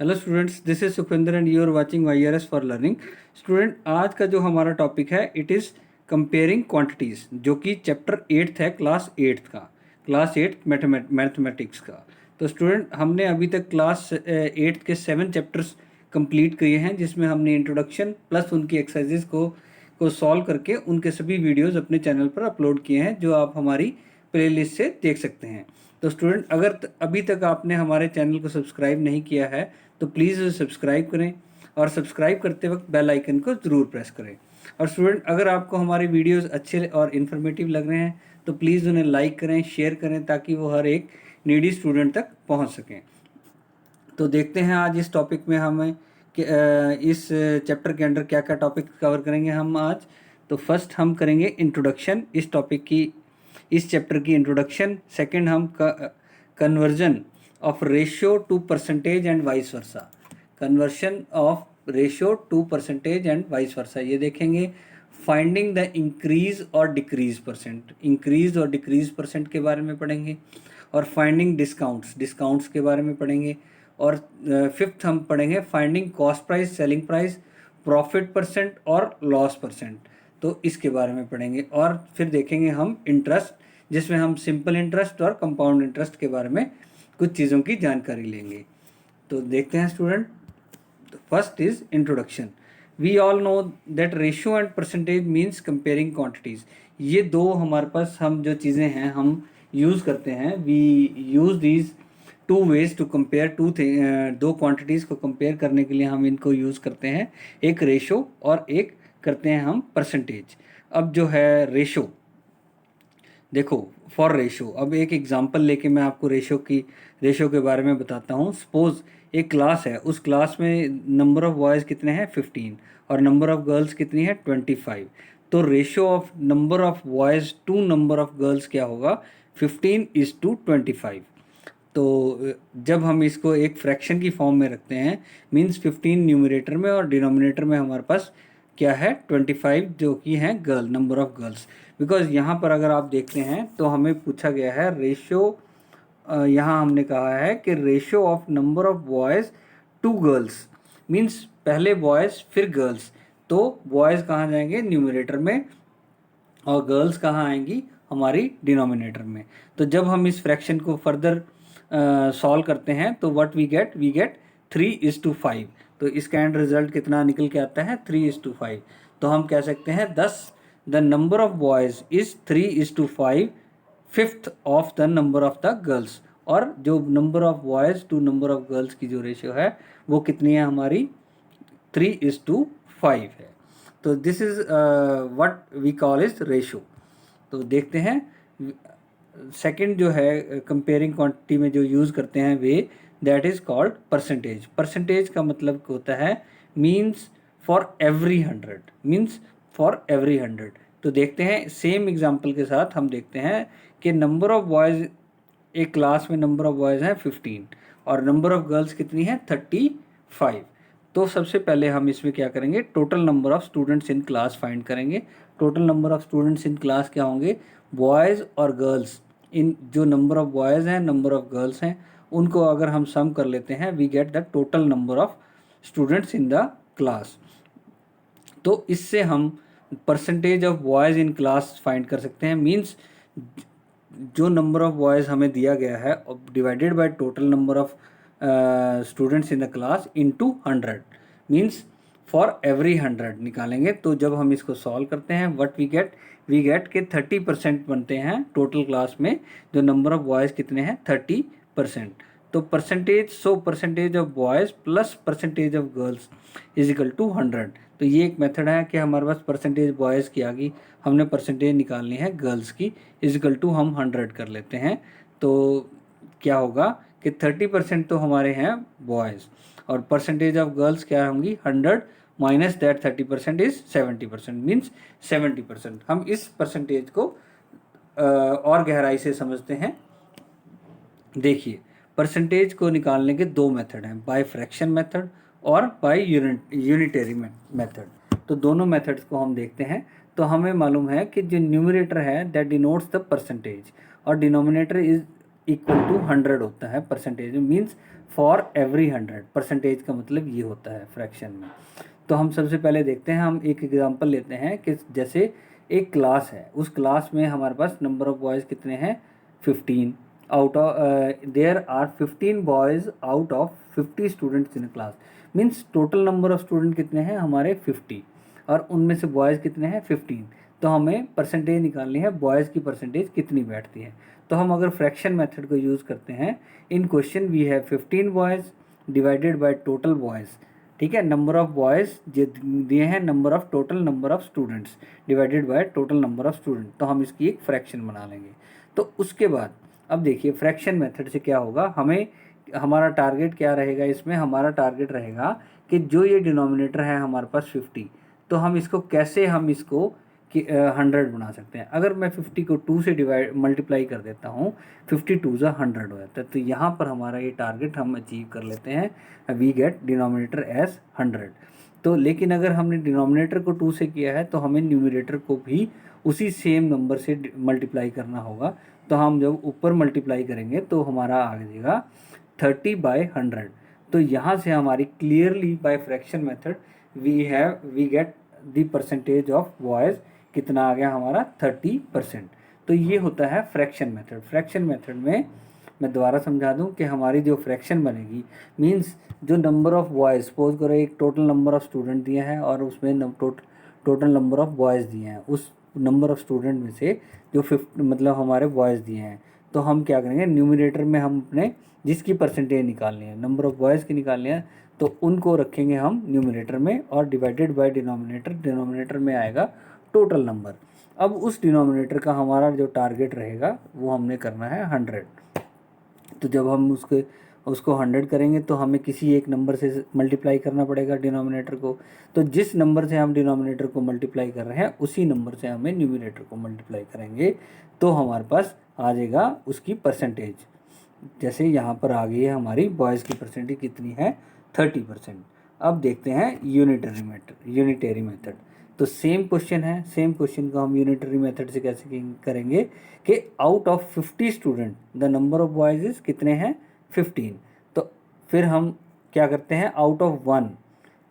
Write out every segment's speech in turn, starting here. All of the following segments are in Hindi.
Hello students, this is Sukhwinder and you are watching YRS for learning. Student, आज का जो हमारा टॉपिक है इट इज़ कंपेयरिंग क्वांटिटीज़, जो कि चैप्टर 8 है, क्लास 8 का, क्लास 8 मैथमेटिक्स का। तो स्टूडेंट, हमने अभी तक क्लास 8 के 7 चैप्टर्स कंप्लीट किए हैं, जिसमें हमने इंट्रोडक्शन प्लस उनकी एक्सरसाइजेज को सॉल्व करके उनके सभी वीडियोज़ अपने चैनल पर अपलोड किए हैं, जो आप हमारी प्लेलिस्ट से देख सकते हैं। तो स्टूडेंट, अगर अभी तक आपने हमारे चैनल को सब्सक्राइब नहीं किया है तो प्लीज़ सब्सक्राइब करें, और सब्सक्राइब करते वक्त बेल आइकन को ज़रूर प्रेस करें। और स्टूडेंट, अगर आपको हमारे वीडियोस अच्छे और इन्फॉर्मेटिव लग रहे हैं तो प्लीज़ उन्हें लाइक करें, शेयर करें, ताकि वो हर एक नीडी स्टूडेंट तक पहुंच सकें। तो देखते हैं आज इस टॉपिक में हमें इस चैप्टर के अंदर क्या क्या टॉपिक कवर करेंगे हम आज। तो फर्स्ट हम करेंगे इंट्रोडक्शन, इस टॉपिक की, इस चैप्टर की इंट्रोडक्शन। सेकंड हम conversion of ratio to percentage and vice versa, conversion of ratio to percentage and vice वर्सा ये देखेंगे। फाइंडिंग द इंक्रीज और डिक्रीज परसेंट, इंक्रीज और डिक्रीज परसेंट के बारे में पढ़ेंगे। और फाइंडिंग डिस्काउंट्स, डिस्काउंट्स के बारे में पढ़ेंगे। और फिफ्थ हम पढ़ेंगे finding cost price, selling price, profit percent और लॉस परसेंट, तो इसके बारे में पढ़ेंगे। और फिर देखेंगे हम इंटरेस्ट, जिसमें हम सिंपल इंटरेस्ट और कंपाउंड इंटरेस्ट के बारे में कुछ चीज़ों की जानकारी लेंगे। तो देखते हैं student. First is introduction. We all know that ratio and percentage means comparing quantities. ये दो हमारे पास हम जो चीज़ें हैं हम यूज़ करते हैं। We use these two ways to compare दो क्वांटिटीज़ को कंपेयर करने के लिए हम इनको यूज़ करते हैं, एक रेशो और एक करते हैं हम परसेंटेज। अब जो है रेशो, देखो फॉर रेशो, अब एक एग्जांपल लेके मैं आपको रेशो के बारे में बताता हूँ। सपोज एक क्लास है, उस क्लास में नंबर ऑफ़ बॉयज़ कितने हैं 15 और नंबर ऑफ़ गर्ल्स कितनी है 25। तो ratio of number of boys to number of girls क्या होगा, 15:25। तो जब हम इसको एक फ्रैक्शन की फॉर्म में रखते हैं, मींस 15 न्यूमरेटर में और डिनोमिनेटर में हमारे पास क्या है 25, जो कि हैं girl, number of girls. Because यहाँ पर अगर आप देखते हैं तो हमें पूछा गया है रेशियो, यहाँ हमने कहा है कि ratio of number of boys to girls, means पहले बॉयज़ फिर गर्ल्स। तो बॉयज़ कहाँ जाएंगे न्यूमरेटर में और गर्ल्स कहाँ आएंगी हमारी डिनोमिनेटर में। तो जब हम इस फ्रैक्शन को फर्दर सॉल्व करते हैं तो व्हाट वी गेट 3:5। तो इसका एंड रिजल्ट कितना निकल के आता है 3:5। तो हम कह सकते हैं 10 the number of boys is 3:5, fifth of the number of the girls. और जो number of boys to number of girls की जो रेशियो है वो कितनी है हमारी 3:5 है। तो this is what we call is ratio. तो देखते हैं सेकंड जो है कंपेयरिंग क्वांटिटी में जो यूज़ करते हैं वे, that is called percentage. Percentage का मतलब होता है means for every 100, means for every 100। तो देखते हैं सेम एग्जांपल के साथ हम देखते हैं कि नंबर ऑफ़ बॉयज़, एक क्लास में नंबर ऑफ़ बॉयज़ हैं 15 और नंबर ऑफ़ गर्ल्स कितनी है 35। तो सबसे पहले हम इसमें क्या करेंगे, total number of students in class find करेंगे। Total number of students in class क्या होंगे, बॉयज़ और गर्ल्स, इन जो नंबर ऑफ़ बॉयज़ हैं नंबर ऑफ़ गर्ल्स हैं उनको अगर हम सम कर लेते हैं we get the total number of students in the class. तो इससे हम percentage of boys in class find कर सकते हैं। मीन्स जो नंबर ऑफ़ बॉयज़ हमें दिया गया है divided by total number of students in the class into 100, means for every 100 निकालेंगे। तो जब हम इसको सॉल्व करते हैं व्हाट वी गेट के 30% बनते हैं टोटल क्लास में, जो नंबर ऑफ़ बॉयज़ कितने हैं 30%। तो percentage of boys plus percentage of girls is equal to 100। तो ये एक मेथड है कि हमारे पास परसेंटेज बॉयज़ की आ गई, हमने परसेंटेज निकालनी है गर्ल्स की, इज इक्वल टू हम 100 कर लेते हैं। तो क्या होगा कि 30% तो हमारे हैं बॉयज़ और परसेंटेज ऑफ गर्ल्स क्या होंगी 100 माइनस दैट 30% इज 70%, मीन्स 70%। हम इस परसेंटेज को और गहराई से समझते हैं। देखिए, परसेंटेज को निकालने के दो मेथड हैं, बाय फ्रैक्शन मेथड और बाय यूनिटरी मेथड। तो दोनों मेथड्स को हम देखते हैं। तो हमें मालूम है कि जो न्यूमरेटर है दैट डिनोट्स द परसेंटेज और डिनोमिनेटर इज इक्वल टू 100 होता है percentage, means for every 100। Percentage का मतलब ये होता है फ्रैक्शन में। तो हम सबसे पहले देखते हैं, हम एक एग्जांपल लेते हैं कि जैसे एक क्लास है, उस क्लास में हमारे पास नंबर ऑफ़ बॉयज़ कितने हैं, 15। Out of there are 15 boys out of 50 students in class. Means total number of student कितने हैं हमारे 50, और उनमें से बॉयज़ कितने हैं 15। तो हमें परसेंटेज निकालनी है, बॉयज़ की परसेंटेज कितनी बैठती है। तो हम अगर फ्रैक्शन मेथड को यूज़ करते हैं, in question we have 15 boys divided by total boys. ठीक है, नंबर ऑफ़ बॉयज़ दिए हैं, number of total number of students divided by total number of student. तो हम इसकी एक फ्रैक्शन बना लेंगे। तो उसके बाद अब देखिए फ्रैक्शन मेथड से क्या होगा, हमें हमारा टारगेट क्या रहेगा, इसमें हमारा टारगेट रहेगा कि जो ये डिनोमिनेटर है हमारे पास 50, तो हम इसको कैसे हम इसको कि 100 बना सकते हैं। अगर मैं 50 को 2 से डिवाइड मल्टीप्लाई कर देता हूँ, 52 ज़ा 100 हो जाता है। तो यहाँ पर हमारा ये टारगेट हम अचीव कर लेते हैं, वी गेट डिनोमिनेटर एज 100। तो लेकिन अगर हमने डिनोमिनेटर को 2 से किया है तो हमें न्यूमरेटर को भी उसी सेम नंबर से मल्टीप्लाई करना होगा। तो हम जब ऊपर मल्टीप्लाई करेंगे तो हमारा आ जाएगा 30/100। तो यहाँ से हमारी clearly by fraction method we get the percentage of boys कितना आ गया हमारा 30%। तो ये होता है फ्रैक्शन मेथड। फ्रैक्शन मेथड में मैं दोबारा समझा दूं कि हमारी जो फ्रैक्शन बनेगी, मींस जो नंबर ऑफ़ बॉयज़, सपोज करो एक टोटल नंबर ऑफ़ स्टूडेंट दिया है और उसमें टोटल नंबर ऑफ़ बॉयज़ दिए हैं, उस नंबर ऑफ़ स्टूडेंट में से जो 50 मतलब हमारे बॉयज़ दिए हैं, तो हम क्या करेंगे, न्यूमरेटर में हम अपने जिसकी परसेंटेज निकालनी है, नंबर ऑफ़ बॉयज़ की निकालनी है, तो उनको रखेंगे हम न्यूमरेटर में और डिवाइडेड बाय डिनोमिनेटर में आएगा टोटल नंबर। अब उस डिनोमिनेटर का हमारा जो टारगेट रहेगा वो हमने करना है 100। तो जब हम उसको 100 करेंगे तो हमें किसी एक नंबर से मल्टीप्लाई करना पड़ेगा डिनोमिनेटर को। तो जिस नंबर से हम डिनोमिनेटर को मल्टीप्लाई कर रहे हैं उसी नंबर से हमें न्यूमरेटर को मल्टीप्लाई करेंगे, तो हमारे पास आ जाएगा उसकी परसेंटेज। जैसे यहाँ पर आ गई है हमारी बॉयज़ की परसेंटेज कितनी है, 30%। अब देखते हैं यूनिटरी मेथड। तो सेम क्वेश्चन है, सेम क्वेश्चन को हम यूनिटरी मेथड से कैसे करेंगे कि out of 50 student the number of boys is कितने हैं, 15। तो फिर हम क्या करते हैं, out of 1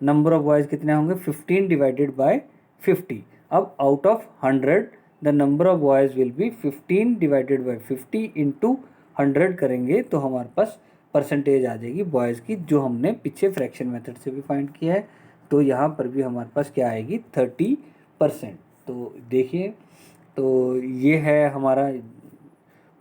number of boys कितने होंगे, 15 डिवाइडेड बाय 50। अब out of 100 the number of boys will be 15 divided by 50 into 100 करेंगे तो हमारे पास परसेंटेज आ जाएगी बॉयज़ की, जो हमने पीछे फ्रैक्शन मेथड से भी फाइंड किया है। तो यहाँ पर भी हमारे पास क्या आएगी, 30%। तो देखिए, तो ये है हमारा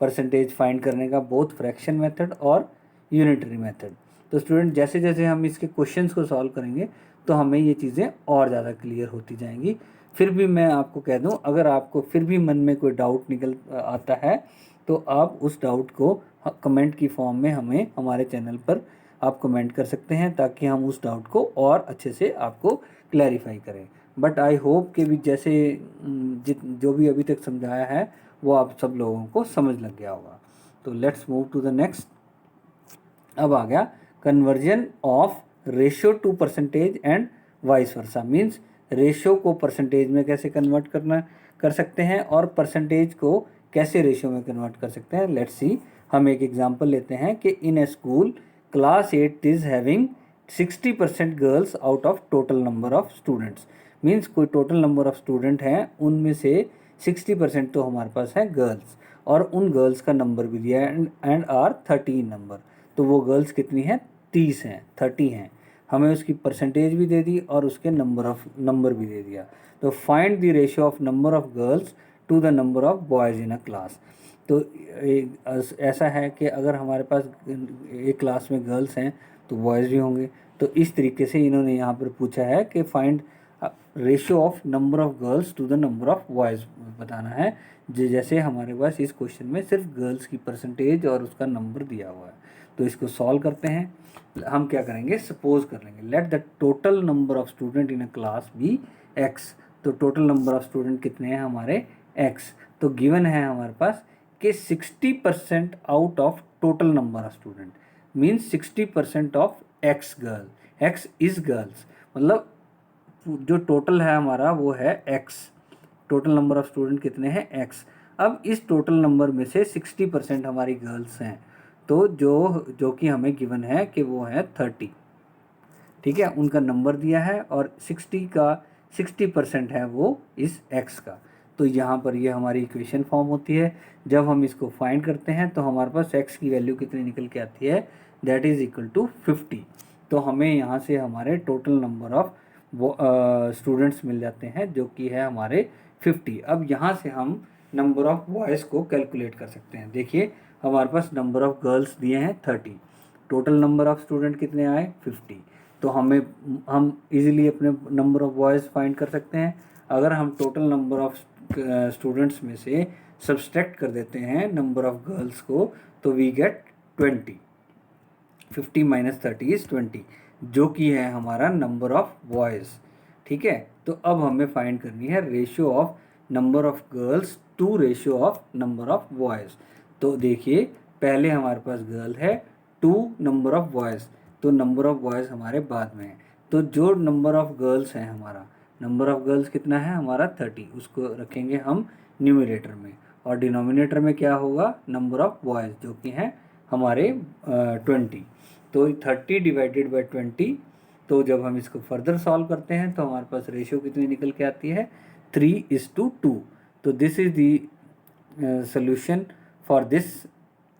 परसेंटेज फाइंड करने का बोथ फ्रैक्शन मेथड और यूनिटरी मेथड। तो स्टूडेंट जैसे जैसे हम इसके क्वेश्चंस को सॉल्व करेंगे तो हमें ये चीज़ें और ज़्यादा क्लियर होती जाएंगी। फिर भी मैं आपको कह दूं, अगर आपको फिर भी मन में कोई डाउट निकल आता है तो आप उस डाउट को कमेंट की फॉर्म में हमें हमारे चैनल पर आप कमेंट कर सकते हैं, ताकि हम उस डाउट को और अच्छे से आपको क्लैरिफाई करें। बट आई होप कि भी जैसे जो भी अभी तक समझाया है वो आप सब लोगों को समझ लग गया होगा। तो let's move to the next. अब आ गया conversion of ratio to percentage and vice versa. Means ratio को परसेंटेज में कैसे कन्वर्ट कर सकते हैं और परसेंटेज को कैसे रेशियो में कन्वर्ट कर सकते हैं। लेट्स सी, हम एक एग्जांपल लेते हैं कि in a school class 8 is having 60% girls out of total number of students. Means कोई टोटल नंबर ऑफ स्टूडेंट हैं, उनमें से 60% तो हमारे पास है गर्ल्स, और उन गर्ल्स का नंबर भी दिया है एंड आर 13 नंबर। तो वो गर्ल्स कितनी हैं, 30 हैं, 30 हैं। हमें उसकी परसेंटेज भी दे दी और उसके नंबर भी दे दिया। तो find the ratio of number of girls to the number of boys in a class. तो ऐसा है कि अगर हमारे पास एक क्लास में गर्ल्स हैं तो बॉयज़ भी होंगे। तो इस तरीके से इन्होंने यहाँ पर पूछा है कि find ratio of number of girls to the number of boys बताना है। जैसे हमारे पास इस क्वेश्चन में सिर्फ गर्ल्स की परसेंटेज और उसका नंबर दिया हुआ है। तो इसको सॉल्व करते हैं। हम क्या करेंगे, सपोज कर लेंगे, let the total number of student in a class be x. तो टोटल नंबर ऑफ स्टूडेंट कितने हैं हमारे, एक्स। तो गिवन है हमारे पास कि 60% out of total number of student, means 60% of x girl, x is girls, मतलब जो टोटल है हमारा वो है x. Total number of student कितने हैं, एक्स। अब इस टोटल नंबर में से 60% हमारी गर्ल्स हैं, तो जो कि हमें गिवन है कि वो है 30, ठीक है, उनका नंबर दिया है और 60% है वो इस x का। तो यहाँ पर ये हमारी इक्वेशन फॉर्म होती है। जब हम इसको फाइंड करते हैं तो हमारे पास x की वैल्यू कितनी निकल के आती है, दैट इज़ इक्वल टू 50। तो हमें यहाँ से हमारे टोटल नंबर ऑफ स्टूडेंट्स मिल जाते हैं जो कि है हमारे 50। अब यहाँ से हम नंबर ऑफ़ बॉयज़ को कैलकुलेट कर सकते हैं। देखिए हमारे पास नंबर ऑफ़ गर्ल्स दिए हैं 30, टोटल नंबर ऑफ़ स्टूडेंट कितने आए 50। तो हम इजीली अपने नंबर ऑफ़ बॉयज़ फाइंड कर सकते हैं। अगर हम टोटल नंबर ऑफ़ स्टूडेंट्स में से सब्सट्रैक्ट कर देते हैं नंबर ऑफ़ गर्ल्स को, तो वी गेट 20। 50 माइनस 30 इज़ 20, जो कि है हमारा नंबर ऑफ़ बॉयज़, ठीक है। तो अब हमें फाइंड करनी है ratio of number of girls to ratio of number of boys. तो देखिए पहले हमारे पास गर्ल है टू नंबर ऑफ़ बॉयज़, तो नंबर ऑफ़ बॉयज़ हमारे बाद में है। तो जो नंबर ऑफ़ गर्ल्स है हमारा, नंबर ऑफ़ गर्ल्स कितना है हमारा 30, उसको रखेंगे हम न्यूमरेटर में, और डिनोमिनेटर में क्या होगा नंबर ऑफ़ बॉयज़ जो कि हैं हमारे 20। तो 30 डिवाइडेड बाई 20, तो जब हम इसको फर्दर सॉल्व करते हैं तो हमारे पास रेशियो कितनी निकल के आती है 3:2। तो this is the solution for this,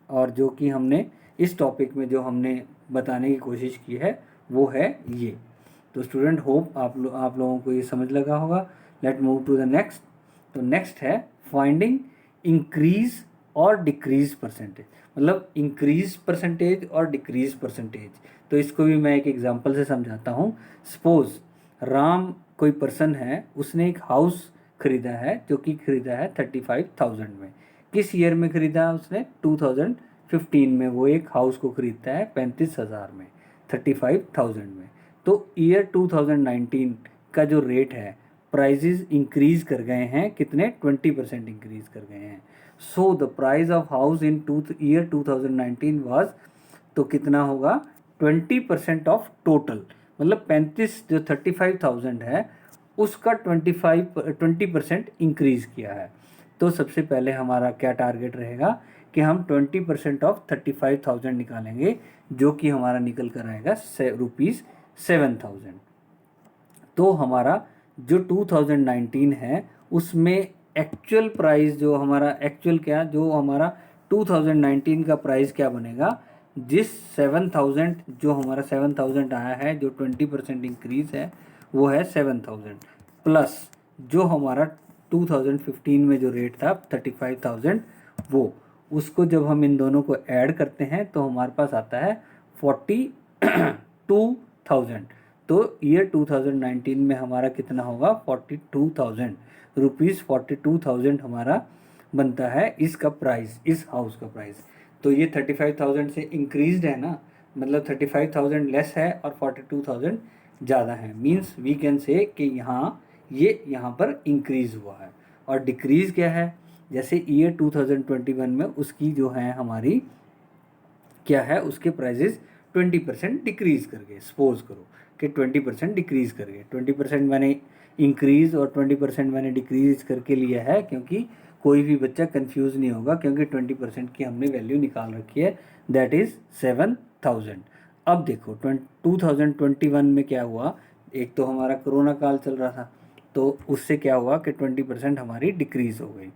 और जो कि हमने इस टॉपिक में जो हमने बताने की कोशिश की है वो है ये। तो स्टूडेंट होप आप लोगों को ये समझ लगा होगा। Let move to the next. तो नेक्स्ट है फाइंडिंग इंक्रीज और डिक्रीज परसेंटेज, मतलब इंक्रीज परसेंटेज और डिक्रीज परसेंटेज। तो इसको भी मैं एक एग्जांपल से समझाता हूँ। सपोज राम कोई पर्सन है, उसने एक हाउस खरीदा है जो कि खरीदा है 35,000 में। किस ईयर में खरीदा उसने 2015 में वो एक हाउस को खरीदता है 35,000 में, 35,000 में। तो ईयर 2019 का जो रेट है, प्राइजेज इंक्रीज कर गए हैं कितने 20% इंक्रीज कर गए हैं। So the price of house in year 2019 was, तो कितना होगा 20% ऑफ टोटल, मतलब 35 जो 35,000 है उसका 20% इंक्रीज किया है। तो सबसे पहले हमारा क्या टारगेट रहेगा कि हम 20% ऑफ 35,000 निकालेंगे, जो कि हमारा निकल कर आएगा ₹7,000। तो हमारा जो 2019 है उसमें एक्चुअल प्राइस जो हमारा जो हमारा 2019 का प्राइस क्या बनेगा, जिस 7,000 जो हमारा 7,000 आया है, जो 20% इंक्रीज है वो है 7,000, प्लस जो हमारा 2015 में जो रेट था 35,000, वो उसको जब हम इन दोनों को ऐड करते हैं तो हमारे पास आता है 42,000। तो ईयर 2019 में हमारा कितना होगा 42,000 रुपीज़, 42,000 हमारा बनता है इसका प्राइस, इस हाउस का प्राइस। तो ये 35,000 से इंक्रीज्ड है ना, मतलब 35,000 लेस है और 42,000 ज़्यादा है। मीन्स वी कैन से कि यहाँ पर इंक्रीज़ हुआ है। और डिक्रीज़ क्या है, जैसे ईयर 2021 में उसकी जो है हमारी क्या है, उसके प्राइजेस 20% डिक्रीज़ कर गए। सपोज करो कि 20% डिक्रीज़ कर गए। 20% मैंने इंक्रीज़ और 20% मैंने डिक्रीज़ करके लिया है क्योंकि कोई भी बच्चा कंफ्यूज नहीं होगा, क्योंकि 20% की हमने वैल्यू निकाल रखी है, दैट इज़ 7,000। अब देखो 2021 में क्या हुआ, एक तो हमारा कोरोना काल चल रहा था, तो उससे क्या हुआ कि 20% हमारी डिक्रीज़ हो गई।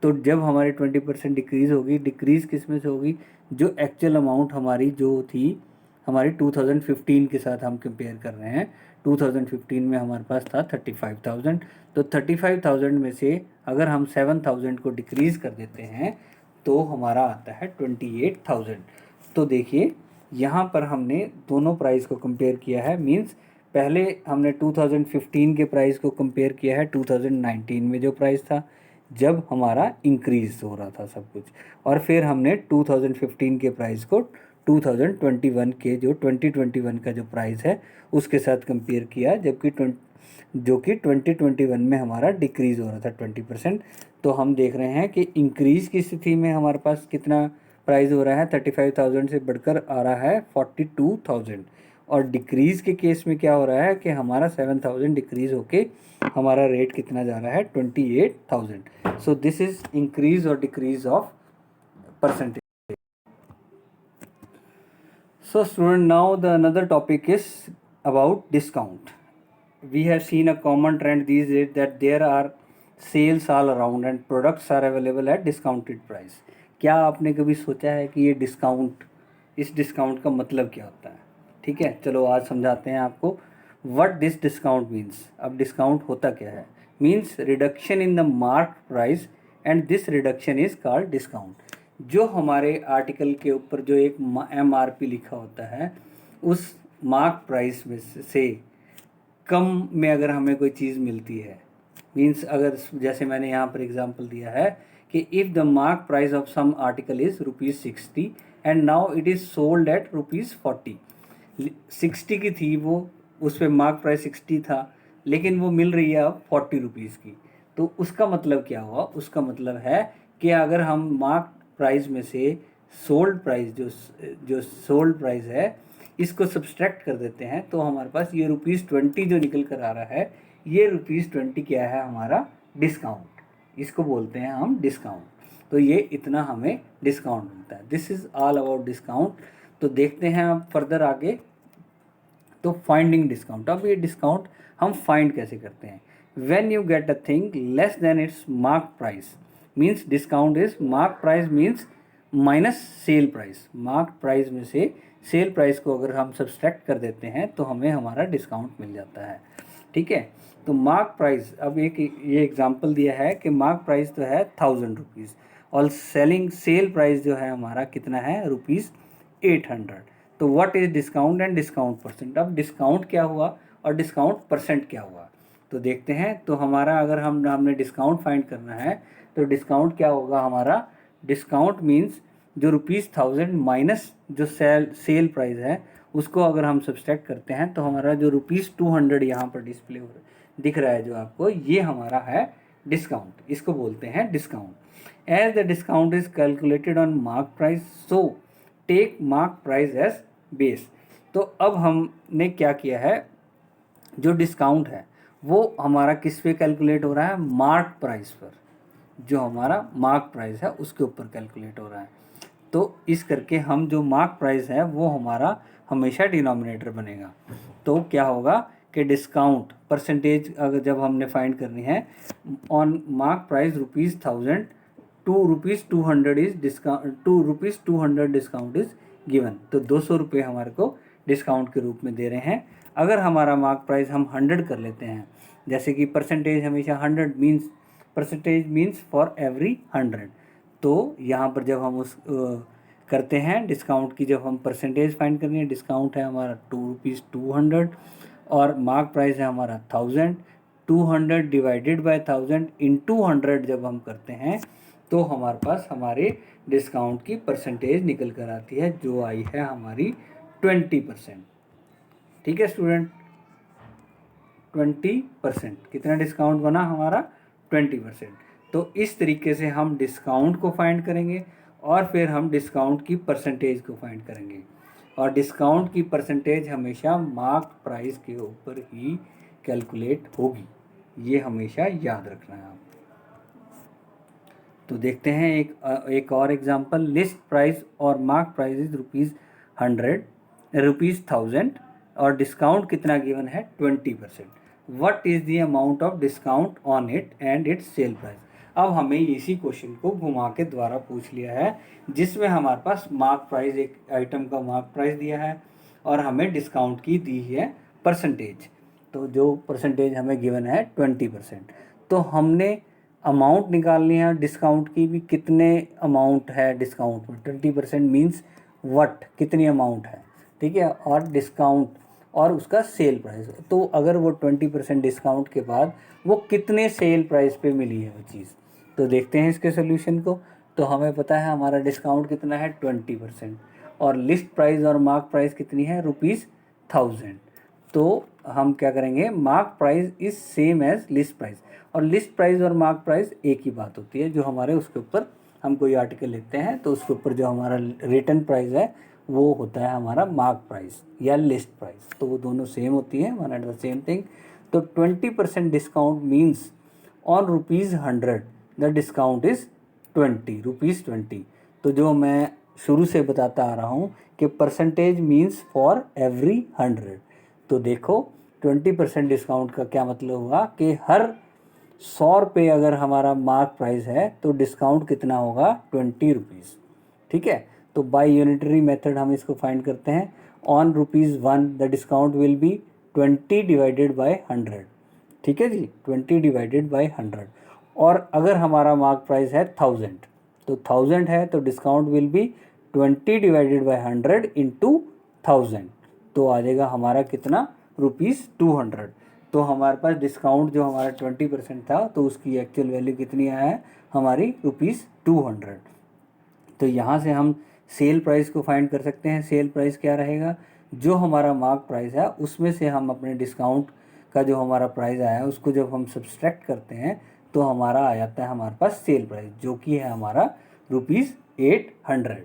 तो जब हमारी 20% डिक्रीज़ होगी, डिक्रीज़ किस में से होगी, जो एक्चुअल अमाउंट हमारी जो थी हमारी 2015 के साथ हम कंपेयर कर रहे हैं। 2015 में हमारे पास था 35,000, तो 35,000 में से अगर हम 7,000 को डिक्रीज़ कर देते हैं तो हमारा आता है 28,000। तो देखिए यहाँ पर हमने दोनों प्राइस को कंपेयर किया है। मींस पहले हमने 2015 के प्राइस को कंपेयर किया है 2019 में जो प्राइस था, जब हमारा इंक्रीज़ हो रहा था सब कुछ, और फिर हमने 2015 के प्राइस को 2021 के जो 2021 का जो प्राइस है उसके साथ कंपेयर किया, जबकि 2021 में हमारा डिक्रीज़ हो रहा था 20%। तो हम देख रहे हैं कि इंक्रीज़ की स्थिति में हमारे पास कितना प्राइस हो रहा है, 35,000 से बढ़कर आ रहा है 42,000, और डिक्रीज़ के केस में क्या हो रहा है कि हमारा 7,000 डिक्रीज़ होके हमारा रेट कितना जा रहा है 28,000। सो दिस इज़ इंक्रीज़ और decrease of percentage. So student, now the another topic is about discount. We have seen a common trend these days that there are sales all around and products are available at discounted price. क्या आपने कभी सोचा है कि ये डिस्काउंट, इस डिस्काउंट का मतलब क्या होता है? ठीक है, चलो आज समझाते हैं आपको व्हाट दिस डिस्काउंट मीन्स. अब डिस्काउंट होता क्या है? Means reduction in the mark price and this reduction is called discount. जो हमारे आर्टिकल के ऊपर जो एक MRP लिखा होता है, उस मार्क प्राइस में से कम में अगर हमें कोई चीज़ मिलती है, मीन्स अगर जैसे मैंने यहाँ पर एग्जांपल दिया है कि if the mark price of some article is ₹60 and now it is sold at ₹40. 60 की थी वो, उस पर मार्क प्राइस 60 था, लेकिन वो मिल रही है अब ₹40 की. तो उसका मतलब क्या हुआ? उसका मतलब है कि अगर हम मार्क प्राइस में से सोल्ड प्राइस जो सोल्ड प्राइस है इसको सब्सट्रैक्ट कर देते हैं तो हमारे पास ये ₹20 जो निकल कर आ रहा है, ये ₹20 क्या है? हमारा डिस्काउंट. इसको बोलते हैं हम डिस्काउंट. तो ये इतना हमें डिस्काउंट मिलता है. This is all about discount. तो देखते हैं अब फर्दर आगे. तो फाइंडिंग डिस्काउंट. अब ये डिस्काउंट हम फाइंड कैसे करते हैं? When you get a thing less than it's mark price means discount is mark price means minus sale price. Mark price में से सेल प्राइस को अगर हम सब्सट्रैक्ट कर देते हैं तो हमें हमारा डिस्काउंट मिल जाता है. ठीक है, तो मार्क प्राइस, अब एक ये एग्जांपल दिया है कि मार्क प्राइस तो है ₹1000 और सेलिंग सेल प्राइस जो है हमारा कितना है? ₹800. तो what is discount and discount percent. अब डिस्काउंट क्या हुआ और डिस्काउंट परसेंट क्या हुआ, तो देखते हैं. तो हमारा अगर हमने डिस्काउंट फाइंड करना है तो डिस्काउंट क्या होगा हमारा? डिस्काउंट मीन्स जो ₹1000 माइनस जो सेल प्राइस है उसको अगर हम सब्सट्रैक्ट करते हैं तो हमारा जो ₹200 यहाँ पर डिस्प्ले हो दिख रहा है जो आपको, ये हमारा है डिस्काउंट. इसको बोलते हैं discount. As the discount is calculated on mark price so take mark price as base. तो अब हमने क्या किया है, जो डिस्काउंट है वो हमारा किस पे कैलकुलेट हो रहा है? मार्क प्राइस पर. जो हमारा मार्क प्राइस है उसके ऊपर कैलकुलेट हो रहा है. तो इस करके हम जो मार्क प्राइस है वो हमारा हमेशा डिनोमिनेटर बनेगा. तो क्या होगा कि डिस्काउंट परसेंटेज अगर जब हमने फाइंड करनी है on mark price ₹1000 ₹200 is discount ₹200 discount is given. तो ₹200 हमारे को डिस्काउंट के रूप में दे रहे हैं. अगर हमारा मार्क प्राइस हम 100 कर लेते हैं, जैसे कि परसेंटेज हमेशा 100 means percentage means for every 100. तो यहाँ पर जब हम उस करते हैं डिस्काउंट की, जब हम परसेंटेज फाइंड करनी है, डिस्काउंट है हमारा ₹200 और मार्क प्राइस है हमारा 1000. 200 डिवाइडेड बाय 1000 इंटू 100 जब हम करते हैं तो हमारे पास हमारे डिस्काउंट की परसेंटेज निकल कर आती है जो आई है हमारी 20%. ठीक है स्टूडेंट, 20%. कितना डिस्काउंट बना हमारा? 20%. तो इस तरीके से हम डिस्काउंट को फाइंड करेंगे और फिर हम डिस्काउंट की परसेंटेज को फाइंड करेंगे. और डिस्काउंट की परसेंटेज हमेशा मार्क प्राइस के ऊपर ही कैलकुलेट होगी, ये हमेशा याद रखना है आप. तो देखते हैं एक और एग्जांपल. लिस्ट प्राइस और मार्क प्राइस इज ₹1000 और डिस्काउंट कितना गिवन है? 20%. What is the amount of discount on it and it's sale price. अब हमें इसी क्वेश्चन को घुमा के द्वारा पूछ लिया है जिसमें हमारे पास मार्क प्राइस, एक आइटम का मार्क प्राइस दिया है और हमें डिस्काउंट की दी है परसेंटेज. तो जो परसेंटेज हमें गिवन है 20%. तो हमने अमाउंट निकालनी है डिस्काउंट की भी. कितने अमाउंट है डिस्काउंट में? 20% मीन्स व्हाट, कितनी अमाउंट है. ठीक है, और डिस्काउंट और उसका सेल प्राइस. तो अगर वो 20% डिस्काउंट के बाद वो कितने सेल प्राइस पे मिली है वो चीज़. तो देखते हैं इसके सोल्यूशन को. तो हमें पता है हमारा डिस्काउंट कितना है? 20% और लिस्ट प्राइस और मार्क प्राइस कितनी है? ₹1000. तो हम क्या करेंगे? Mark price is same as list price. और लिस्ट प्राइस और मार्क प्राइस एक ही बात होती है. जो हमारे उसके ऊपर हम कोई आर्टिकल लेते हैं तो उसके ऊपर जो हमारा रिटर्न प्राइस है वो होता है हमारा मार्क प्राइस या लिस्ट प्राइस. तो वो दोनों सेम होती हैं, one and the same thing. तो 20% discount means on ₹100 the discount is ₹20. तो जो मैं शुरू से बताता आ रहा हूँ कि परसेंटेज मीन्स फॉर एवरी 100। तो देखो 20% डिस्काउंट का क्या मतलब हुआ कि हर 100 रुपये अगर हमारा मार्क प्राइस है तो डिस्काउंट कितना होगा 20 रुपीज़। ठीक है, तो बाय यूनिटरी मेथड हम इसको फाइंड करते हैं। On ₹1 the discount will be 20 divided by 100। ठीक है जी, 20 डिवाइडेड बाय 100। और अगर हमारा मार्क प्राइस है 1000, तो 1000 है तो discount will be 20 divided by 100 into 1000, तो आ जाएगा हमारा कितना ₹200। तो हमारे पास डिस्काउंट जो हमारा 20% था तो उसकी एक्चुअल वैल्यू कितनी आया है हमारी ₹200। तो यहाँ से हम सेल प्राइस को फाइंड कर सकते हैं। सेल प्राइस क्या रहेगा, जो हमारा मार्क प्राइस है उसमें से हम अपने डिस्काउंट का जो हमारा प्राइस आया है उसको जब हम सब्सट्रैक्ट करते हैं तो हमारा आ जाता है हमारे पास सेल प्राइस, जो कि है हमारा ₹800।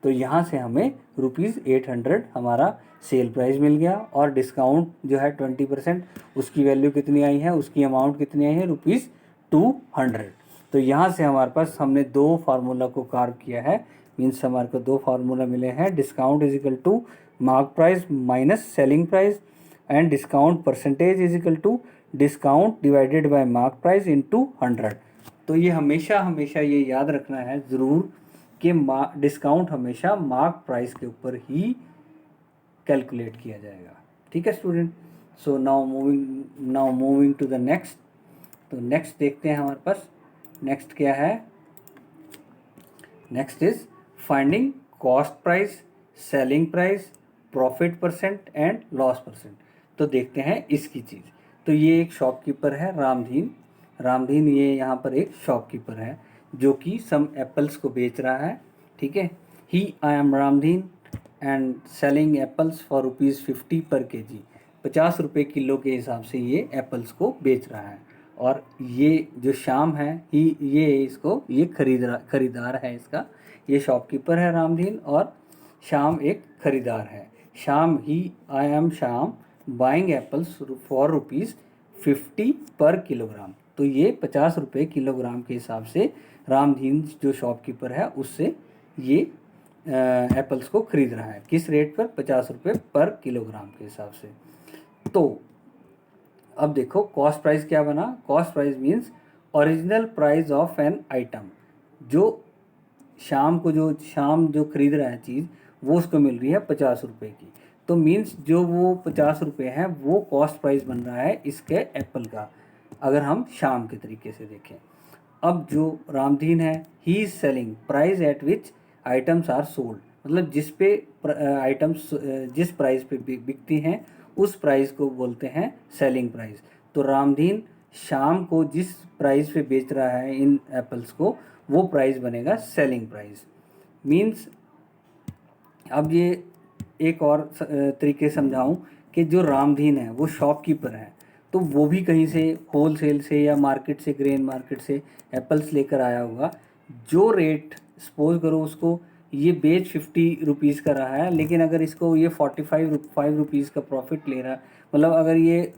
तो यहाँ से हमें ₹800 हमारा सेल प्राइस मिल गया। और डिस्काउंट जो है 20% उसकी वैल्यू कितनी आई है, उसकी अमाउंट कितनी आई है ₹200। तो यहाँ से हमारे पास हमने दो फार्मूला को कार्व किया है। मीन्स हमारे को दो फार्मूला मिले हैं, discount is equal to mark price minus selling price and discount percentage is equal to discount divided by mark price into 100। तो ये हमेशा हमेशा ये याद रखना है ज़रूर कि डिस्काउंट हमेशा मार्क प्राइस के ऊपर ही कैलकुलेट किया जाएगा। ठीक है student. So now moving to the next. तो नेक्स्ट देखते हैं हमारे पास नेक्स्ट क्या है। Next is finding cost price, selling price, profit percent and loss percent. तो देखते हैं इसकी चीज़। तो ये एक शॉपकीपर है रामधीन। रामधीन ये यहाँ पर एक शॉपकीपर है जो कि सम एप्पल्स को बेच रहा है। ठीक है, I am Ramdhin and selling apples for ₹50 पर kg। 50 रुपये किलो के हिसाब से ये एप्पल्स को बेच रहा है। और ये जो श्याम है ये खरीदार है इसका। ये शॉपकीपर है रामधीन और श्याम एक खरीदार है। I am Shyam buying apples for ₹50 पर किलोग्राम। तो ये 50 रुपये किलोग्राम के हिसाब से रामधीन जो शॉपकीपर है उससे ये एप्पल्स को खरीद रहा है। किस रेट पर, 50 रुपये पर किलोग्राम के हिसाब से। तो अब देखो कॉस्ट प्राइस क्या बना। Cost price means original price of an item. जो शाम जो खरीद रहा है चीज़ वो उसको मिल रही है 50 रुपये की। तो मीन्स जो वो 50 रुपये है वो कॉस्ट प्राइस बन रहा है इसके एप्पल का, अगर हम शाम के तरीके से देखें। अब जो रामधीन है he is selling price at which items are sold, मतलब जिस पे आइटम्स जिस प्राइस पे बिकती हैं उस प्राइस को बोलते हैं सेलिंग प्राइस। तो रामधीन शाम को जिस प्राइस पे बेच रहा है इन एप्पल्स को वो प्राइस बनेगा सेलिंग प्राइस। मीन्स अब ये एक और तरीके समझाऊं कि जो रामधीन है वो शॉपकीपर है, तो वो भी कहीं से होलसेल से या मार्केट से, ग्रेन मार्केट से एप्पल्स लेकर आया होगा। जो रेट सपोज करो उसको ये बेच 50 रुपीज़ का रहा है, लेकिन अगर इसको ये 45 रुपीज़ का प्रॉफिट ले रहा, मतलब अगर ये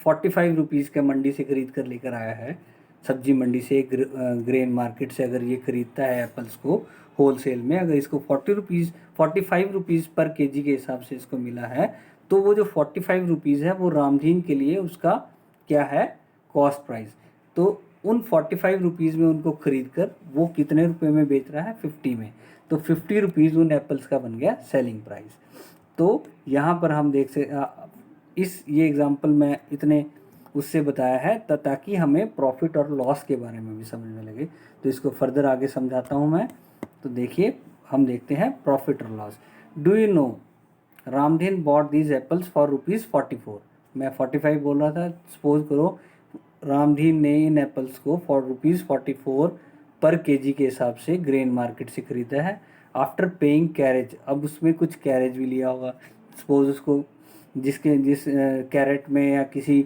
45 रुपीज़ का मंडी से ख़रीद कर लेकर आया है, सब्जी मंडी से, ग्रेन मार्केट से अगर ये ख़रीदता है एप्पल्स को होलसेल में, अगर इसको 45 रुपीज़ पर केजी के हिसाब से इसको मिला है, तो वो जो 45 रुपीज़ है वो रामधीन के लिए उसका क्या है, कॉस्ट प्राइस। तो उन 45 रुपीज़ में उनको ख़रीद कर वो कितने रुपए में बेच रहा है, 50 में। तो 50 रुपीज़ उन एप्पल्स का बन गया सेलिंग प्राइस। तो यहाँ पर हम देख से ये एग्जांपल मैं इतने उससे बताया है ताकि हमें प्रॉफिट और लॉस के बारे में भी समझने लगे। तो इसको फर्दर आगे समझाता हूँ मैं। तो देखिए हम देखते हैं प्रॉफिट और loss. Do you know Ramdhin bot these apples for ₹44। मैं 45 बोल रहा था, सपोज करो रामधीन ने इन एप्पल्स को फॉर ₹44 पर केजी के हिसाब से ग्रेन मार्केट से ख़रीदा है। आफ्टर पेइंग कैरेज, अब उसमें कुछ कैरेज भी लिया होगा, सपोज उसको जिस कैरेट में या किसी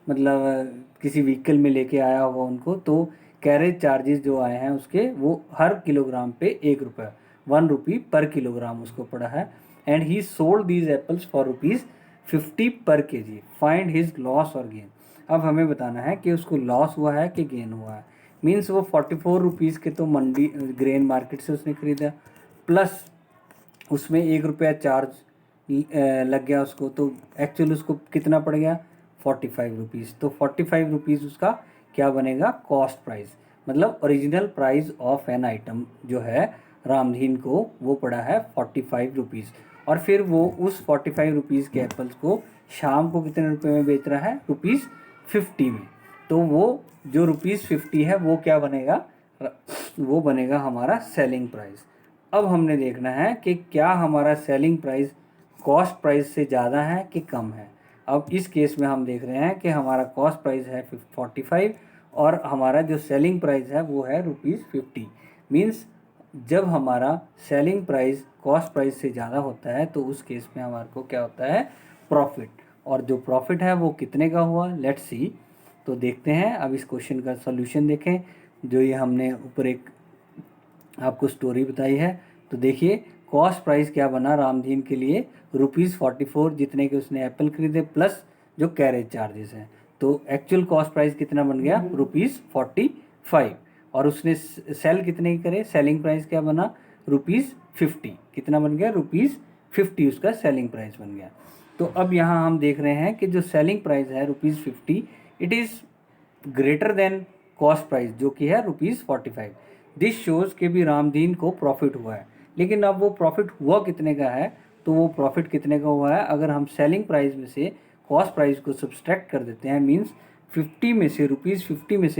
किसी व्हीकल में लेके आया होगा उनको, तो कैरेज चार्जेस जो आए हैं उसके वो हर किलोग्राम पे ₹1 पर किलोग्राम उसको पड़ा है। And he sold these apples for ₹50 पर केजी। फाइंड हिज लॉस और गेन। अब हमें बताना है कि उसको लॉस हुआ है कि गेन हुआ है। मीन्स वो 44 रुपीज़ के तो मंडी ग्रेन मार्केट से उसने खरीदा, प्लस उसमें 1 रुपया चार्ज लग गया उसको, तो एक्चुअल उसको कितना पड़ गया 45 रुपीज़। तो 45 रुपीज़ उसका क्या बनेगा कॉस्ट प्राइस, मतलब original price of an item जो है रामधीन को वो पड़ा है 45 रुपीज़। और फिर वो उस 45 रुपीज़ के एप्पल्स को शाम को कितने रुपए में बेच रहा है ₹50 में। तो वो जो ₹50 है वो क्या बनेगा, वो बनेगा हमारा सेलिंग प्राइस। अब हमने देखना है कि क्या हमारा सेलिंग प्राइस कॉस्ट प्राइस से ज़्यादा है कि कम है। अब इस केस में हम देख रहे हैं कि हमारा कॉस्ट प्राइस है 45 और हमारा जो सेलिंग प्राइस है वो है ₹50। मीन्स जब हमारा सेलिंग प्राइस कॉस्ट प्राइस से ज़्यादा होता है तो उस केस में हमारे को क्या होता है प्रॉफिट। और जो प्रॉफिट है वो कितने का हुआ लेट्स सी। तो देखते हैं अब इस क्वेश्चन का सॉल्यूशन देखें। जो ये हमने ऊपर एक आपको स्टोरी बताई है, तो देखिए कॉस्ट प्राइस क्या बना रामधीन के लिए ₹44 जितने के उसने एप्पल खरीदे प्लस जो कैरेज चार्जेस हैं। तो एक्चुअल कॉस्ट प्राइस कितना बन गया ₹45। और उसने सेल कितने की करे, सेलिंग प्राइस क्या बना ₹50। कितना बन गया ₹50 उसका सेलिंग प्राइस बन गया। तो अब यहाँ हम देख रहे हैं कि जो सेलिंग प्राइस है ₹50 it is greater than cost price जो कि है ₹45। दिस शोज़ के भी रामदीन को प्रॉफिट हुआ है। लेकिन अब वो प्रॉफिट हुआ कितने का है, तो वो प्रॉफिट कितने का हुआ है अगर हम सेलिंग प्राइस में से कॉस्ट प्राइस को सब्सट्रैक्ट कर देते हैं, मीन्स 50 में से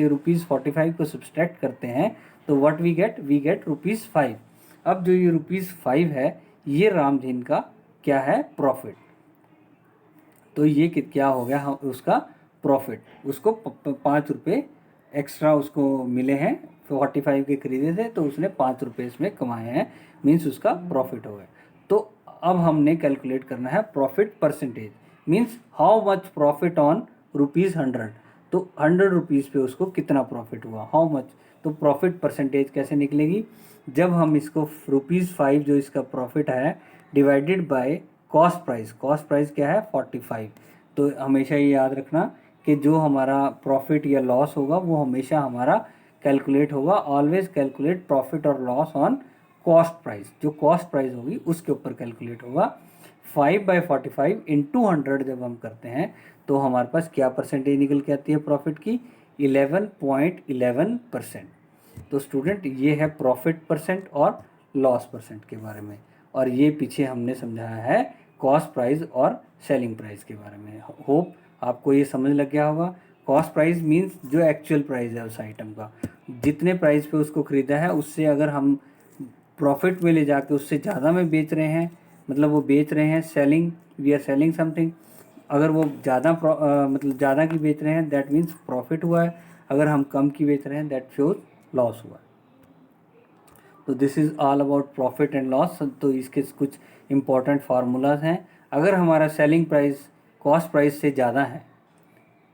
₹45 को सब्सट्रैक्ट करते हैं तो व्हाट वी गेट ₹5। अब जो ये ₹5 है ये रामदीन का क्या है प्रॉफिट। तो ये क्या हो गया हम उसका प्रॉफिट, उसको 5 रुपये एक्स्ट्रा उसको मिले हैं, 45 के खरीदे थे तो उसने 5 रुपये इसमें कमाए हैं, मीन्स उसका प्रॉफिट हो गया। तो अब हमने कैलकुलेट करना है profit percentage, means how much profit on ₹100। तो 100 रुपीज़ पे उसको कितना प्रॉफिट हुआ, हाउ मच। तो प्रॉफिट परसेंटेज कैसे निकलेगी, जब हम इसको ₹5 जो इसका प्रॉफिट है डिवाइडेड बाय कॉस्ट प्राइस क्या है 45। तो हमेशा ये याद रखना कि जो हमारा प्रॉफिट या लॉस होगा वो हमेशा हमारा कैलकुलेट होगा, ऑलवेज कैलकुलेट प्रॉफिट और लॉस ऑन कॉस्ट प्राइस। जो कॉस्ट प्राइस होगी उसके ऊपर कैलकुलेट होगा। 5/45 इंटू 100 जब हम करते हैं तो हमारे पास क्या परसेंटेज निकल के आती है प्रॉफिट की 11.11%। तो स्टूडेंट ये है प्रॉफिट परसेंट और लॉस परसेंट के बारे में, और ये पीछे हमने समझाया है कॉस्ट प्राइस और सेलिंग प्राइस के बारे में। होप आपको ये समझ लग गया होगा। कॉस्ट प्राइस मीन्स जो एक्चुअल प्राइस है उस आइटम का, जितने प्राइस पे उसको ख़रीदा है उससे अगर हम प्रॉफिट में ले जाके उससे ज़्यादा में बेच रहे हैं, मतलब वो बेच रहे हैं selling, we are selling something. अगर वो ज़्यादा मतलब ज़्यादा की बेच रहे हैं दैट मीन्स प्रॉफिट हुआ है, अगर हम कम की बेच रहे हैं दैट शोज लॉस हुआ है। तो this is all about profit and loss. तो इसके कुछ इंपॉर्टेंट फार्मूलाज हैं। अगर हमारा सेलिंग प्राइस कॉस्ट प्राइस से ज़्यादा है,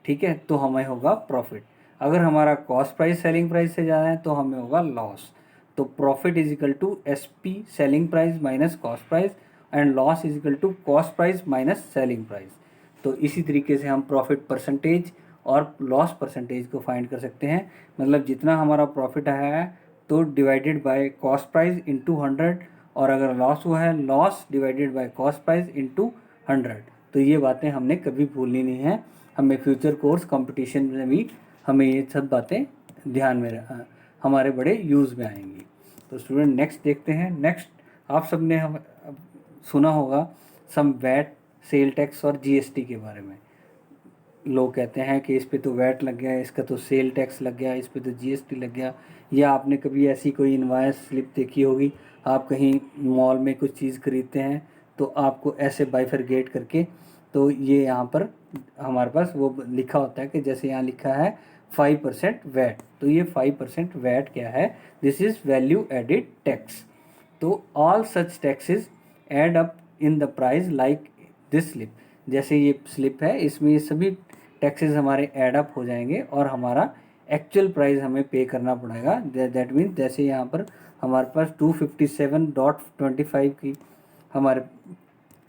ठीक है, तो हमें होगा प्रॉफिट। अगर हमारा कॉस्ट प्राइस सेलिंग प्राइस से ज़्यादा है तो हमें होगा लॉस। तो profit is equal to SP selling price minus cost price and loss is equal to cost price minus selling price. तो इसी तरीके से हम प्रॉफिट परसेंटेज और लॉस परसेंटेज को फाइंड कर सकते हैं। मतलब जितना हमारा प्रॉफिट आया है तो divided by cost price into 100, और अगर लॉस हुआ है loss divided by cost price into 100। तो ये बातें हमने कभी भूलनी नहीं है, हमें फ्यूचर कोर्स कंपटीशन में भी हमें ये सब बातें ध्यान में हमारे बड़े यूज़ में आएंगी। तो स्टूडेंट नेक्स्ट देखते हैं। नेक्स्ट आप सब ने हम सुना होगा सम वैट सेल टैक्स और GST के बारे में। लोग कहते हैं कि इस पे तो वैट लग गया, इसका तो सेल टैक्स लग गया, इस पे तो GST लग गया। या आपने कभी ऐसी कोई इनवॉइस स्लिप देखी होगी, आप कहीं मॉल में कुछ चीज़ खरीदते हैं तो आपको ऐसे बाइफरगेट करके, तो ये यहाँ पर हमारे पास वो लिखा होता है कि जैसे यहाँ लिखा है 5% वैट, तो ये 5% वैट क्या है, this is value added tax. तो all such taxes add up in the price like this slip. जैसे ये स्लिप है इसमें ये सभी टैक्सेस हमारे ऐड अप हो जाएंगे और हमारा एक्चुअल प्राइस हमें पे करना पड़ेगा। दैट मीन्स जैसे यहाँ पर हमारे पास 257.25 की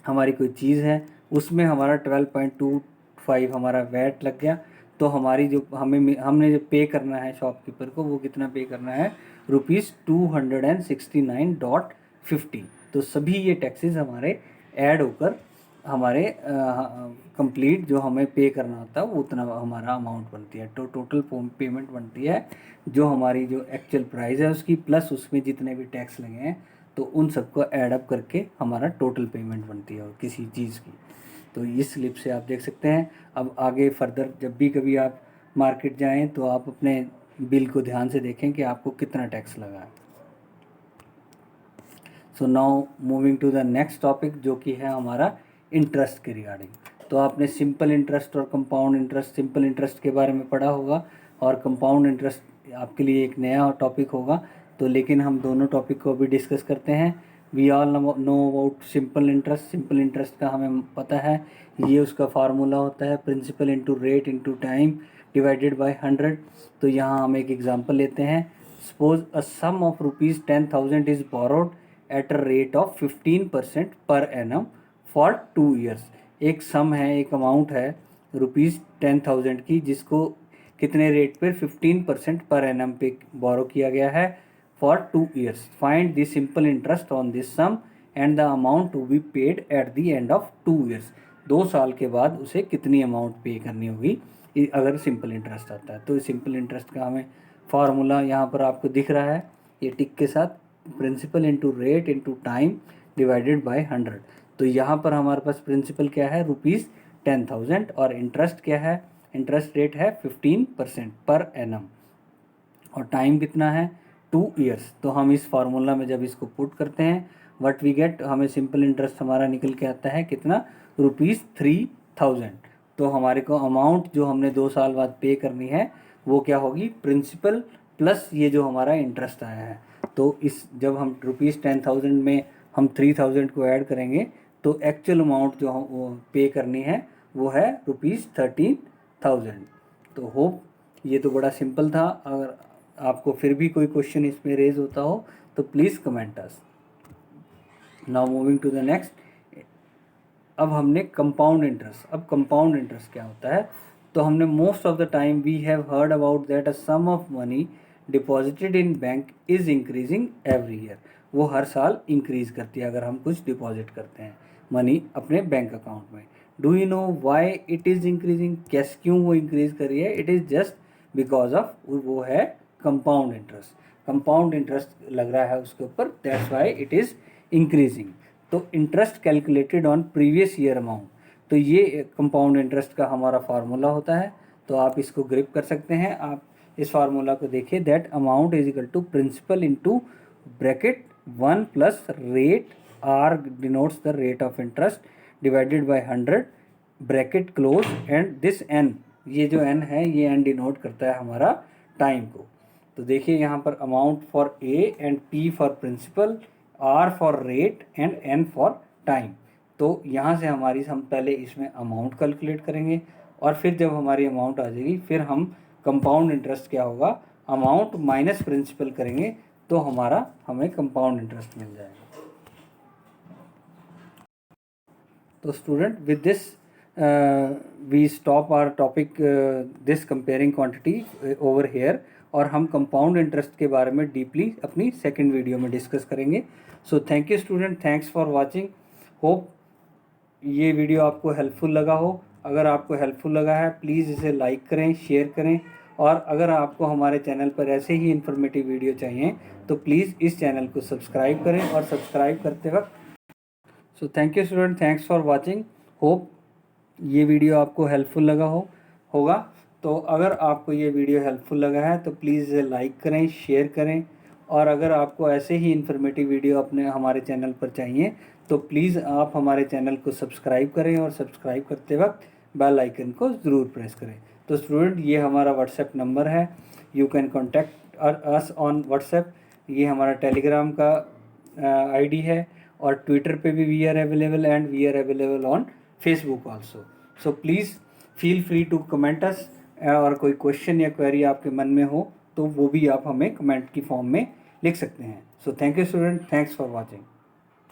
हमारी कोई चीज़ है, उसमें हमारा 12.25 हमारा वैट लग गया, तो हमारी जो हमने जो पे करना है शॉपकीपर को वो कितना पे करना है ₹269.50। तो सभी ये टैक्सेस हमारे ऐड होकर हमारे कंप्लीट जो हमें पे करना होता है वो उतना हमारा अमाउंट बनती है। तो टोटल पेमेंट बनती है जो हमारी जो एक्चुअल प्राइस है उसकी प्लस उसमें जितने भी टैक्स लगे हैं तो उन सबको ऐड अप करके हमारा टोटल पेमेंट बनती है और किसी चीज़ की। तो इस स्लिप से आप देख सकते हैं। अब आगे फर्दर जब भी कभी आप मार्केट जाएं तो आप अपने बिल को ध्यान से देखें कि आपको कितना टैक्स लगा है। So now moving to the next topic जो कि है हमारा इंटरेस्ट के रिगार्डिंग। तो आपने सिंपल इंटरेस्ट और कंपाउंड इंटरेस्ट, सिंपल इंटरेस्ट के बारे में पढ़ा होगा और कंपाउंड इंटरेस्ट आपके लिए एक नया टॉपिक होगा। तो लेकिन हम दोनों टॉपिक को अभी डिस्कस करते हैं। We all know about simple interest. Simple interest का हमें पता है, ये उसका फार्मूला होता है principal into rate into time divided by 100। तो यहाँ हम एक एग्जांपल लेते हैं। Suppose a sum of ₹10,000 is borrowed at a rate of 15% per annum for 2 years. एक सम है, एक अमाउंट है ₹10,000 की जिसको कितने रेट पर 15% पर एनम पे बोरो किया गया है for 2 years. Find the simple interest on this sum and the amount to be paid at the end of 2 years. 2 साल के बाद उसे कितनी अमाउंट पे करनी होगी अगर सिंपल इंटरेस्ट आता है। तो सिंपल इंटरेस्ट का हमें फार्मूला यहाँ पर आपको दिख रहा है ये टिक के साथ, principal into rate into time divided by 100। तो यहाँ पर हमारे पास प्रिंसिपल क्या है ₹10,000 और इंटरेस्ट क्या है, इंटरेस्ट रेट है 15% पर एनम और टाइम कितना है 2 ईयर्स। तो हम इस फार्मूला में जब इसको पुट करते हैं व्हाट वी गेट, हमें सिंपल इंटरेस्ट हमारा निकल के आता है कितना ₹3,000। तो हमारे को अमाउंट जो हमने 2 साल बाद पे करनी है वो क्या होगी, प्रिंसिपल प्लस ये जो हमारा इंटरेस्ट आया है। तो इस जब हम ₹10,000 में हम 3,000 को ऐड करेंगे तो एक्चुअल अमाउंट जो हम पे करनी है वो है ₹13,000। तो होप ये तो बड़ा सिंपल था। अगर आपको फिर भी कोई क्वेश्चन इसमें रेज होता हो तो please comment us. Now moving to the next. अब हमने कंपाउंड इंटरेस्ट। अब कंपाउंड इंटरेस्ट क्या होता है, तो हमने most of the time we have heard about that a sum of money deposited in bank is increasing every year. वो हर साल इंक्रीज करती है अगर हम कुछ डिपॉजिट करते हैं मनी अपने बैंक अकाउंट में। Do you know why it is increasing, कैसे क्यों वो इंक्रीज कर रही है, it is just because of वो है कंपाउंड इंटरेस्ट। कंपाउंड इंटरेस्ट लग रहा है उसके ऊपर, that's why it is increasing. तो interest calculated on previous year amount, तो ये कंपाउंड इंटरेस्ट का हमारा फार्मूला होता है। तो आप इसको ग्रिप कर सकते हैं। आप इस फार्मूला को देखिए, that amount is equal to principal into bracket 1 plus rate, R denotes the rate of interest divided by 100 bracket close and this N, ये जो एन है ये एन डिनोट करता है हमारा टाइम को। तो देखिए यहाँ पर amount for A and P for principal, R for rate and N for time. तो यहाँ से हम पहले इसमें अमाउंट कैलकुलेट करेंगे और फिर जब हमारी अमाउंट आ जाएगी फिर हम कंपाउंड इंटरेस्ट क्या होगा, अमाउंट माइनस प्रिंसिपल करेंगे तो हमें कंपाउंड इंटरेस्ट मिल जाएगा। तो student with this we stop our topic this comparing quantity over here, और हम कंपाउंड इंटरेस्ट के बारे में डीपली अपनी सेकंड वीडियो में डिस्कस करेंगे। So thank you student, thanks for watching. Hope ये वीडियो आपको हेल्पफुल लगा हो। अगर आपको हेल्पफुल लगा है प्लीज़ इसे लाइक करें, शेयर करें, और अगर आपको हमारे चैनल पर ऐसे ही इन्फॉर्मेटिव वीडियो चाहिए तो प्लीज़ इस चैनल को सब्सक्राइब करें। और सब्सक्राइब करते वक्त so thank you student, thanks for watching. Hope ये वीडियो आपको हेल्पफुल लगा होगा। तो अगर आपको ये वीडियो हेल्पफुल लगा है तो प्लीज़ इसे लाइक करें, शेयर करें, और अगर आपको ऐसे ही इन्फॉर्मेटिव वीडियो अपने हमारे चैनल पर चाहिए तो प्लीज़ आप हमारे चैनल को सब्सक्राइब करें, और सब्सक्राइब करते वक्त बेल आइकन को ज़रूर प्रेस करें। तो स्टूडेंट ये हमारा व्हाट्सएप नंबर है, you can contact us on WhatsApp. ये हमारा टेलीग्राम का आईडी है, और ट्विटर पे भी we are available and we are available on Facebook also. So please feel free to comment us, और कोई क्वेश्चन या क्वेरी आपके मन में हो तो वो भी आप हमें कमेंट की फॉर्म में लिख सकते हैं। So thank you student, thanks for watching.